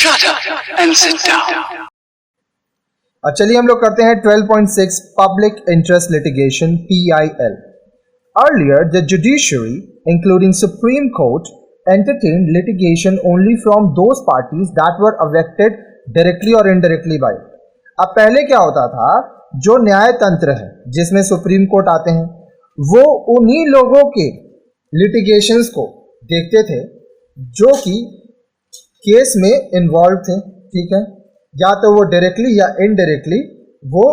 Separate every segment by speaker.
Speaker 1: Shut up and sit down.
Speaker 2: अब चलिए हम लोग करते हैं 12.6 public interest litigation PIL. Earlier, the judiciary, including Supreme Court, entertained litigation only from those parties that were affected directly or indirectly by it. अब पहले क्या होता था, जो न्याय तंत्र है जिसमें सुप्रीम कोर्ट आते हैं, वो उन्हीं लोगों के लिटिगेशंस को देखते थे जो कि केस में इन्वॉल्व थे, ठीक है, या तो वो डायरेक्टली या इनडायरेक्टली वो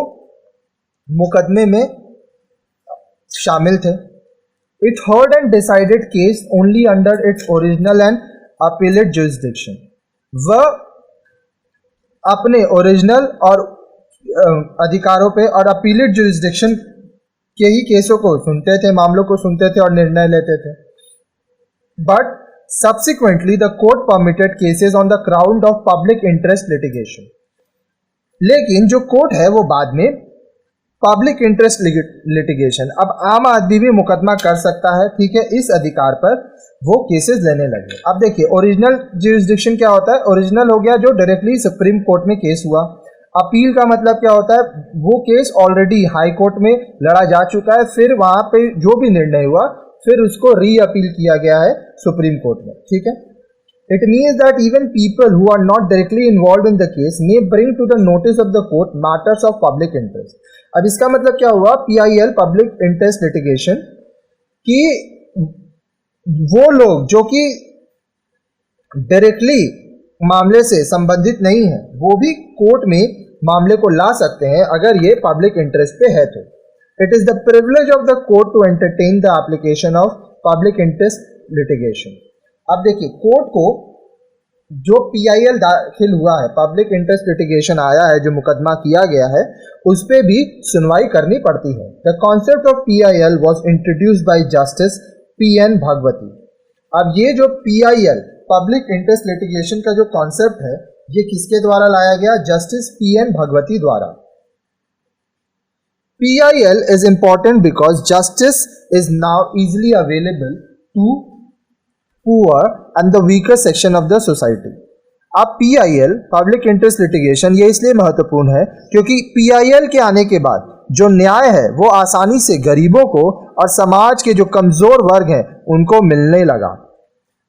Speaker 2: मुकदमे में शामिल थे. It heard and decided case only under its original and appellate jurisdiction. वह अपने ओरिजिनल और अधिकारों पे और अपीलेट जुरिस्डिक्शन के ही केसों को सुनते थे, मामलों को सुनते थे और निर्णय लेते थे. But Subsequently, the court permitted cases on the ground of public interest litigation. लेकिन जो कोर्ट है वो बाद में पब्लिक इंटरेस्ट लिटिगेशन, अब आम आदमी भी मुकदमा कर सकता है, ठीक है, इस अधिकार पर वो केसेस लेने लगे. अब देखिए ओरिजिनल जुरिस्डिक्शन क्या होता है. ओरिजिनल हो गया जो डायरेक्टली सुप्रीम कोर्ट में केस हुआ. अपील का मतलब क्या होता है, वो केस ऑलरेडी हाई कोर्ट में लड़ा जा चुका है, फिर वहाँ पे जो भी निर्णय हुआ फिर उसको री अपील किया गया है सुप्रीम कोर्ट में, ठीक है. It means that even people who are not directly involve in the case may bring to the notice of the court matters of public interest. अब इसका मतलब क्या हुआ, PIL पब्लिक इंटरेस्ट लिटिगेशन, कि वो लोग जो कि डायरेक्टली मामले से संबंधित नहीं है वो भी कोर्ट में मामले को ला सकते हैं अगर ये पब्लिक इंटरेस्ट पे है तो. It is the privilege of the court to entertain the application of public interest litigation. अब देखिए कोर्ट को जो PIL दाखिल हुआ है, पब्लिक इंटरेस्ट लिटिगेशन आया है, जो मुकदमा किया गया है, उस पर भी सुनवाई करनी पड़ती है. The concept of PIL was introduced by Justice P.N. Bhagwati. अब ये जो PIL पब्लिक इंटरेस्ट लिटिगेशन का जो कॉन्सेप्ट है ये किसके द्वारा लाया गया, जस्टिस P.N. Bhagwati द्वारा. PIL is important because justice is now easily available to poor and the weaker section of the society. अब PIL पब्लिक इंटरेस्ट लिटिगेशन ये इसलिए महत्वपूर्ण है क्योंकि PIL के आने के बाद जो न्याय है वो आसानी से गरीबों को और समाज के जो कमजोर वर्ग हैं उनको मिलने लगा.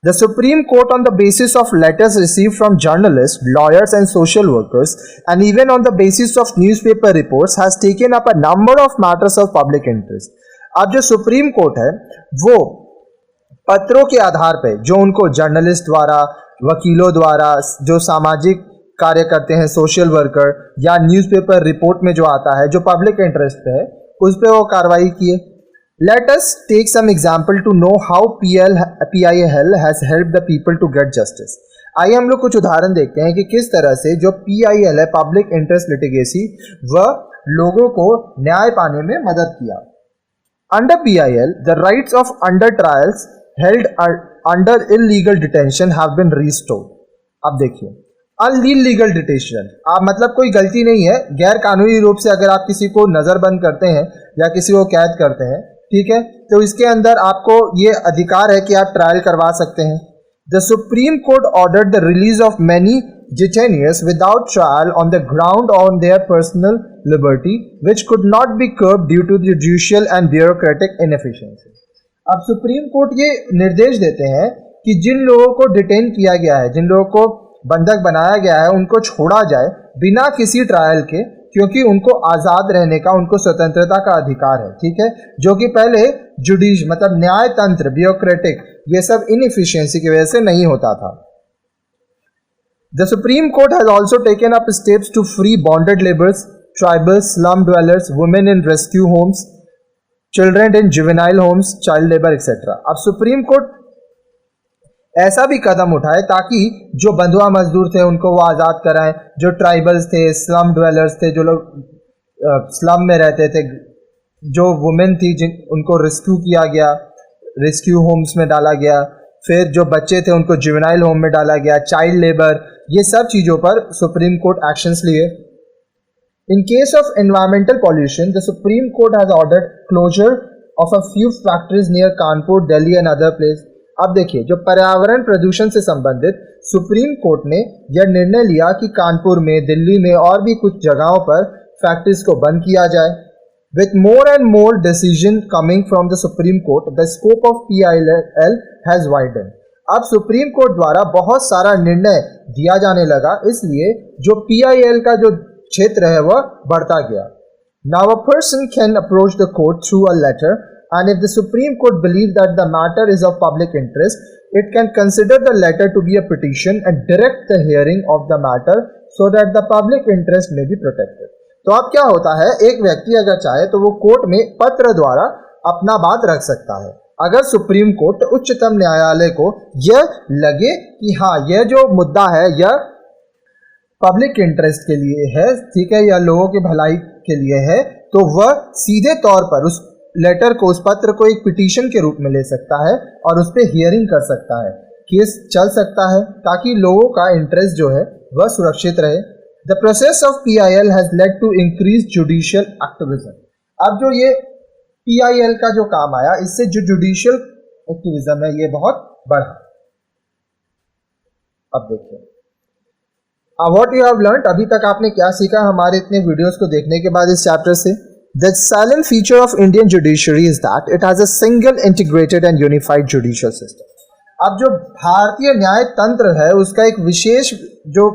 Speaker 2: The Supreme Court, on the basis of letters received from journalists, lawyers and social workers, and even on the basis of newspaper reports, has taken up a number of matters of public interest. अब जो supreme court है वो पत्रों के आधार पे जो उनको journalist द्वारा, वकीलों द्वारा, जो सामाजिक कार्य करते हैं, सोशल वर्कर, या न्यूज़पेपर रिपोर्ट में जो आता है जो पब्लिक इंटरेस्ट पे है उस पर वो कार्रवाई किए. Let us take some example to know how PIL has helped the people to get justice. आइए हम लोग कुछ उदाहरण देखते हैं कि किस तरह से जो PIL है पब्लिक इंटरेस्ट लिटिगेसी वह लोगों को न्याय पाने में मदद किया. Under PIL, the rights of under trials held under illegal detention have been restored. अब देखिए अनलीगल डिटेंशन, आप मतलब कोई गलती नहीं है, गैर कानूनी रूप से अगर आप किसी को नज़रबंद करते हैं या किसी को कैद करते हैं, ठीक है, तो इसके अंदर आपको ये अधिकार है कि आप ट्रायल करवा सकते हैं. The Supreme court ordered the release of many detainees without trial on the ground on their personal liberty which could not be curbed due to the judicial and bureaucratic inefficiency. अब supreme court ये निर्देश देते हैं कि जिन लोगों को detain किया गया है, जिन लोगों को बंधक बनाया गया है, उनको छोड़ा जाए बिना किसी ट्रायल के, क्योंकि उनको आज़ाद रहने का, उनको स्वतंत्रता का अधिकार है, ठीक है, जो कि पहले जुडिश मतलब न्याय तंत्र, ब्यूरोक्रेटिक, ये सब इनएफिशिएंसी की वजह से नहीं होता था. The Supreme Court has also taken up steps to free bonded laborers, tribals, slum dwellers, women in rescue homes, children in juvenile homes, child labor, etc. अब सुप्रीम कोर्ट ऐसा भी कदम उठाए ताकि जो बंधुआ मजदूर थे उनको वो आज़ाद कराएं, जो ट्राइबल्स थे, स्लम ड्वेलर्स थे, जो लोग स्लम में रहते थे, जो वुमेन थी उनको रेस्क्यू किया गया, रेस्क्यू होम्स में डाला गया, फिर जो बच्चे थे उनको जुवेनाइल होम में डाला गया, चाइल्ड लेबर, ये सब चीज़ों पर सुप्रीम कोर्ट एक्शंस लिए. In case of environmental pollution, the Supreme Court has ordered closure of a few factories near Kanpur, Delhi and other place. अब देखिए, जो पर्यावरण प्रदूषण से संबंधित सुप्रीम कोर्ट ने यह निर्णय लिया कि कानपुर में, दिल्ली में और भी कुछ जगहों पर फैक्ट्रीज को बंद किया जाए. With more and more decision coming from the Supreme Court, the scope of PIL has widened. अब सुप्रीम कोर्ट द्वारा बहुत सारा निर्णय दिया जाने लगा, इसलिए जो PIL का जो क्षेत्र है वह बढ़ता गया. Now a person can approach the court through a letter, and if the Supreme Court believes that the matter is of public interest, it can consider the letter to be a petition and direct the hearing of the matter so that the public interest may be protected. तो अब क्या होता है, एक व्यक्ति अगर चाहे तो वो कोर्ट में पत्र द्वारा अपना बात रख सकता है. अगर सुप्रीम कोर्ट, उच्चतम न्यायालय को यह लगे कि हाँ, यह जो मुद्दा है यह पब्लिक इंटरेस्ट के लिए है, ठीक है, या लोगों की भलाई के लिए है, तो वह सीधे तौर पर उस लेटर को, उस पत्र को एक पिटीशन के रूप में ले सकता है और उस पर हियरिंग कर सकता है, केस चल सकता है, ताकि लोगों का इंटरेस्ट जो है वह सुरक्षित रहे. The process of PIL has led to increased judicial activism. अब जो ये PIL का जो काम आया, इससे जो जुडिशियल एक्टिविज्म है ये बहुत बढ़ा. अब देखिए, what you have learned, अभी तक आपने क्या सीखा हमारे इतने वीडियोस को देखने के बाद इस चैप्टर से. The silent feature of Indian judiciary is that it has a single integrated and unified judicial system. अब जो भारतीय न्याय तंत्र है उसका एक विशेष जो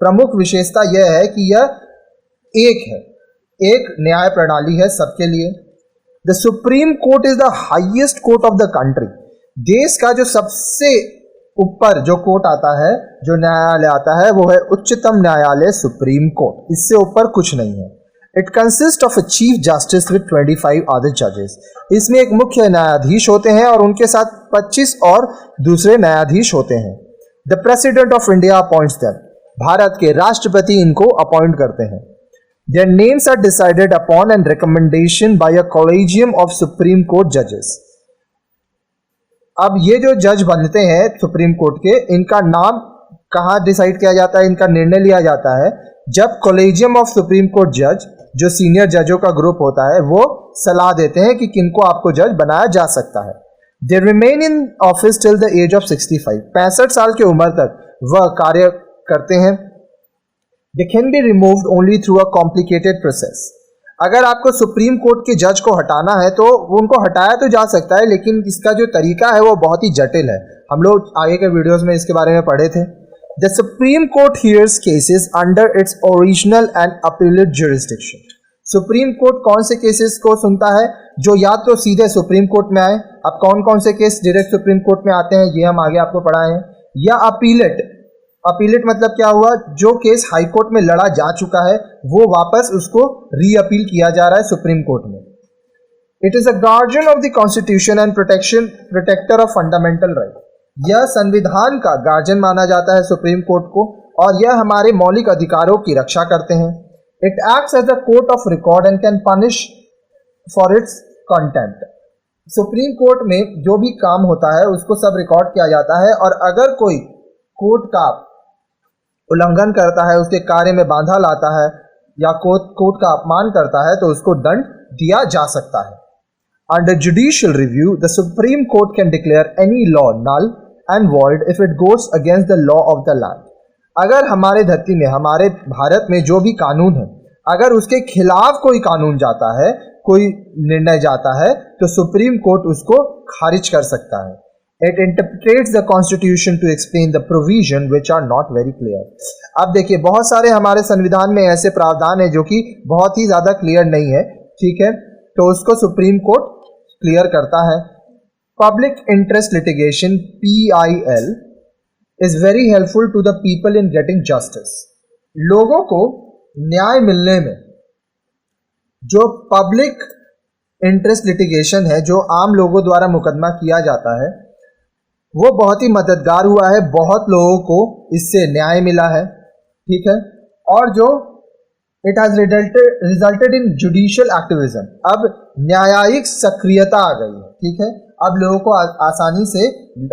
Speaker 2: प्रमुख विशेषता यह है कि यह एक है, एक न्याय प्रणाली है सबके लिए. The Supreme court is the highest court of the country. देश का जो सबसे ऊपर जो कोर्ट आता है, जो न्यायालय आता है, वो है उच्चतम न्यायालय सुप्रीम कोर्ट. इससे ऊपर कुछ नहीं है. It consist of a chief justice with 25 other जजेस. इसमें एक मुख्य न्यायाधीश होते हैं और उनके साथ 25 और दूसरे न्यायाधीश होते हैं. The president of India appoints them. Bharat के राष्ट्रपति इनको अपॉइंट करते हैं. Their names are decided upon and recommendation by a collegium of Supreme Court judges. अब ये जो जज बनते हैं सुप्रीम कोर्ट के, इनका नाम कहाँ डिसाइड किया जाता है, इनका निर्णय लिया जाता है जब कॉलेजियम ऑफ सुप्रीम कोर्ट जज, जो सीनियर जजों का ग्रुप होता है, वो सलाह देते हैं कि किनको आपको जज बनाया जा सकता है. They remain in office till the age of 65. 65 साल की उम्र तक वह कार्य करते हैं. They can be removed only through a complicated process. अगर आपको सुप्रीम कोर्ट के जज को हटाना है तो उनको हटाया तो जा सकता है, लेकिन इसका जो तरीका है वो बहुत ही जटिल है. हम लोग आगे के वीडियोस में इसके बारे में पढ़े थे. The Supreme Court hears cases under its original and appellate jurisdiction. Supreme court कौन से केसेस को सुनता है, जो या तो सीधे सुप्रीम कोर्ट में आए. अब कौन कौन से केस डायरेक्ट सुप्रीम कोर्ट में आते हैं ये हम आगे आपको पढ़ाए हैं. या अपीलेट. अपीलेट मतलब क्या हुआ, जो केस हाई कोर्ट में लड़ा जा चुका है वो वापस उसको री अपील किया जा रहा है सुप्रीम कोर्ट में. It is a guardian of the constitution and protector of fundamental right. यह संविधान का गार्जियन माना जाता है सुप्रीम कोर्ट को, और यह हमारे मौलिक अधिकारों की रक्षा करते हैं. It acts as a court of record and can punish for its content. Supreme Court में जो भी काम होता है उसको सब रिकॉर्ड किया जाता है, और अगर कोई कोर्ट का उल्लंघन करता है, उसके कार्य में बाधा लाता है या कोर्ट का अपमान करता है तो उसको दंड दिया जा सकता है. Under judicial review the Supreme Court can declare any law null and void if it goes against the law of the land. अगर हमारे धरती में, हमारे भारत में जो भी कानून है, अगर उसके खिलाफ कोई कानून जाता है, कोई निर्णय जाता है, तो सुप्रीम कोर्ट उसको खारिज कर सकता है. It interprets the constitution to explain the provision which are not very clear. अब देखिए, बहुत सारे हमारे संविधान में ऐसे प्रावधान है जो कि बहुत ही ज्यादा क्लियर नहीं है, ठीक है, तो उसको सुप्रीम कोर्ट क्लियर करता है. Public interest litigation PIL is very helpful to the people in getting justice. लोगों को न्याय मिलने में जो पब्लिक इंटरेस्ट लिटिगेशन है, जो आम लोगों द्वारा मुकदमा किया जाता है, वो बहुत ही मददगार हुआ है. बहुत लोगों को इससे न्याय मिला है, ठीक है. और जो it has resulted in judicial activism. अब न्यायिक सक्रियता आ गई है, ठीक है. अब लोगों को आसानी से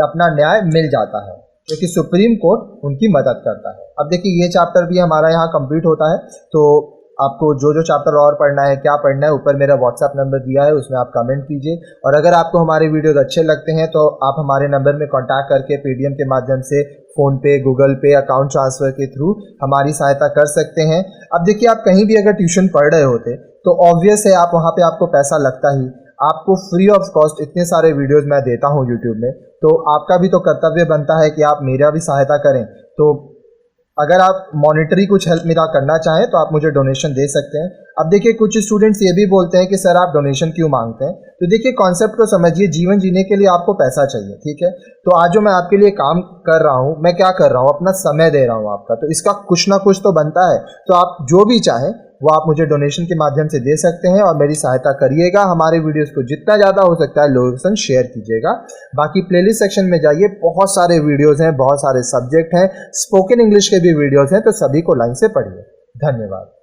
Speaker 2: अपना न्याय मिल जाता है क्योंकि सुप्रीम कोर्ट उनकी मदद करता है. अब देखिए, ये चैप्टर भी हमारा यहाँ कंप्लीट होता है, तो आपको जो जो चैप्टर और पढ़ना है, क्या पढ़ना है, ऊपर मेरा व्हाट्सएप नंबर दिया है, उसमें आप कमेंट कीजिए। और अगर आपको हमारे वीडियोस अच्छे लगते हैं तो आप हमारे नंबर में कांटेक्ट करके पेटीएम के माध्यम से, फ़ोनपे, गूगल पे, अकाउंट ट्रांसफ़र के थ्रू हमारी सहायता कर सकते हैं। अब देखिए, आप कहीं भी अगर ट्यूशन पढ़ रहे होते तो ऑब्वियस है आप वहाँ पे आपको पैसा लगता ही। आपको फ्री ऑफ कॉस्ट इतने सारे वीडियोस मैं देता हूँ यूट्यूब में, तो आपका भी तो कर्तव्य बनता है कि आप मेरा भी सहायता करें। तो अगर आप मॉनेटरी कुछ हेल्प मेरा करना चाहें तो आप मुझे डोनेशन दे सकते हैं। अब देखिए, कुछ स्टूडेंट्स ये भी बोलते हैं कि सर आप डोनेशन क्यों मांगते हैं। तो देखिए, कॉन्सेप्ट को समझिए, जीवन जीने के लिए आपको पैसा चाहिए, ठीक है। तो आज जो मैं आपके लिए काम कर रहा हूँ, मैं क्या कर रहा हूँ, अपना समय दे रहा हूँ आपका, तो इसका कुछ ना कुछ तो बनता है। तो आप जो भी चाहें वो आप मुझे डोनेशन के माध्यम से दे सकते हैं और मेरी सहायता करिएगा। हमारे वीडियोस को जितना ज़्यादा हो सकता है लोगों के संग शेयर कीजिएगा। बाकी प्लेलिस्ट सेक्शन में जाइए, बहुत सारे वीडियोस हैं, बहुत सारे सब्जेक्ट हैं, स्पोकन इंग्लिश के भी वीडियोस हैं, तो सभी को लाइन से पढ़िए। धन्यवाद।